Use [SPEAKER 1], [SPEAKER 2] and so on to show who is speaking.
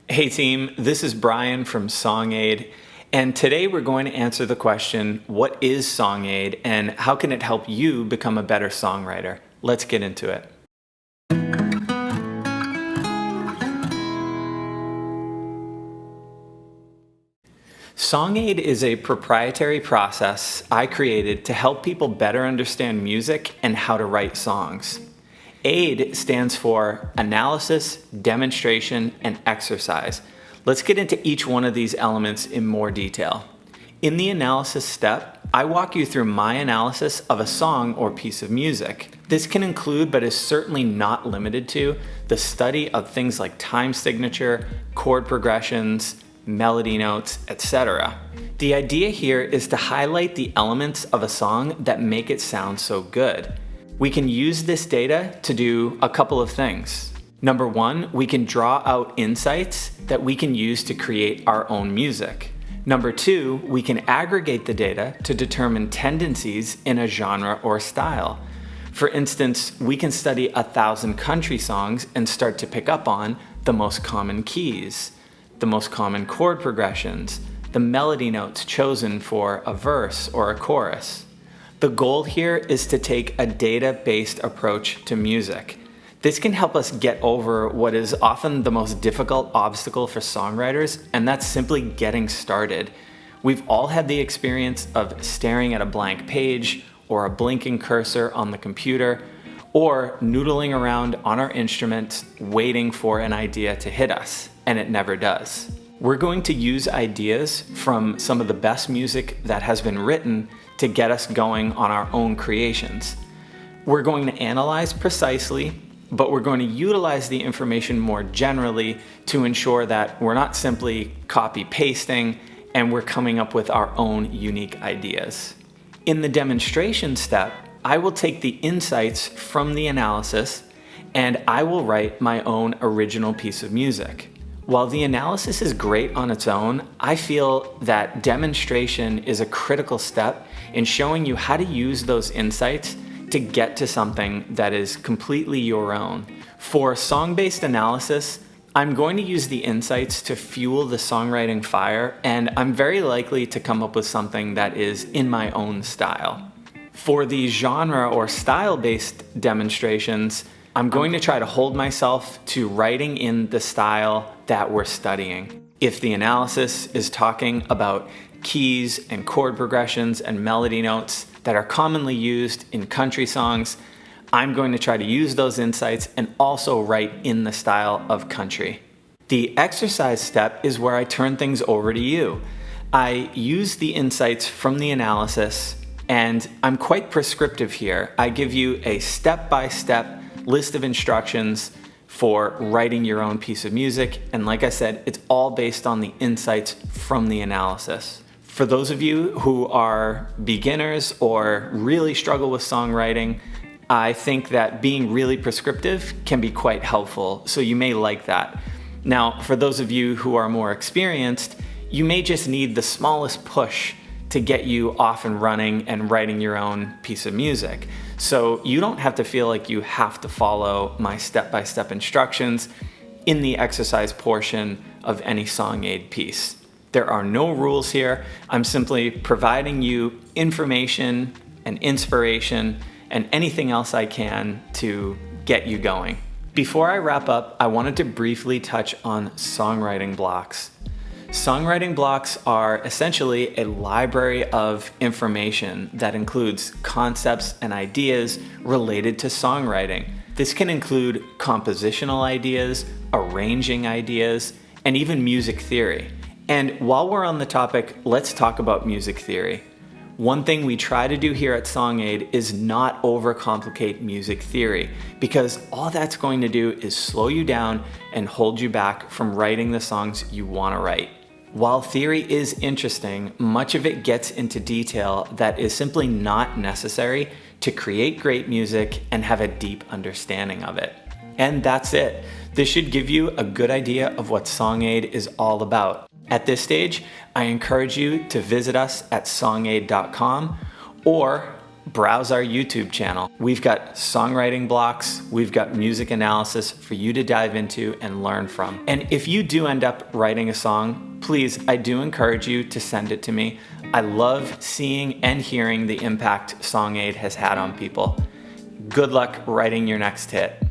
[SPEAKER 1] Hey team, this is Brian from SongADE, and today we're going to answer the question, what is SongADE and how can it help you become a better songwriter? Let's get into it. SongADE is a proprietary process I created to help people better understand music and how to write songs. AID stands for Analysis, Demonstration, and Exercise. Let's get into each one of these elements in more detail. In the analysis step, I walk you through my analysis of a song or piece of music. This can include, but is certainly not limited to, the study of things like time signature, chord progressions, melody notes, etc. The idea here is to highlight the elements of a song that make it sound so good. We can use this data to do a couple of things. Number one, we can draw out insights that we can use to create our own music. Number two, we can aggregate the data to determine tendencies in a genre or style. For instance, we can study 1,000 country songs and start to pick up on the most common keys, the most common chord progressions, the melody notes chosen for a verse or a chorus. The goal here is to take a data-based approach to music. This can help us get over what is often the most difficult obstacle for songwriters, and that's simply getting started. We've all had the experience of staring at a blank page or a blinking cursor on the computer, or noodling around on our instrument waiting for an idea to hit us, and it never does. We're going to use ideas from some of the best music that has been written to get us going on our own creations. We're going to analyze precisely, but we're going to utilize the information more generally to ensure that we're not simply copy-pasting and we're coming up with our own unique ideas. In the demonstration step, I will take the insights from the analysis and I will write my own original piece of music. While the analysis is great on its own, I feel that demonstration is a critical step in showing you how to use those insights to get to something that is completely your own. For song-based analysis, I'm going to use the insights to fuel the songwriting fire, and I'm very likely to come up with something that is in my own style. For the genre or style-based demonstrations, I'm going to try to hold myself to writing in the style that we're studying. If the analysis is talking about keys and chord progressions and melody notes that are commonly used in country songs, I'm going to try to use those insights and also write in the style of country. The exercise step is where I turn things over to you. I use the insights from the analysis, and I'm quite prescriptive here. I give you a step-by-step list of instructions for writing your own piece of music, and like I said, it's all based on the insights from the analysis. For those of you who are beginners or really struggle with songwriting, I think that being really prescriptive can be quite helpful, so you may like that. Now, for those of you who are more experienced, you may just need the smallest push to get you off and running and writing your own piece of music. So you don't have to feel like you have to follow my step-by-step instructions in the exercise portion of any SongADE piece. There are no rules here. I'm simply providing you information and inspiration and anything else I can to get you going. Before I wrap up, I wanted to briefly touch on songwriting blocks. Songwriting blocks are essentially a library of information that includes concepts and ideas related to songwriting. This can include compositional ideas, arranging ideas, and even music theory. And while we're on the topic, let's talk about music theory. One thing we try to do here at SongADE is not overcomplicate music theory, because all that's going to do is slow you down and hold you back from writing the songs you want to write. While theory is interesting, much of it gets into detail that is simply not necessary to create great music and have a deep understanding of it. And that's it. This should give you a good idea of what SongADE is all about. At this stage, I encourage you to visit us at songade.com or browse our YouTube channel. We've got songwriting blocks, we've got music analysis for you to dive into and learn from. And if you do end up writing a song, please, I do encourage you to send it to me. I love seeing and hearing the impact SongADE has had on people. Good luck writing your next hit.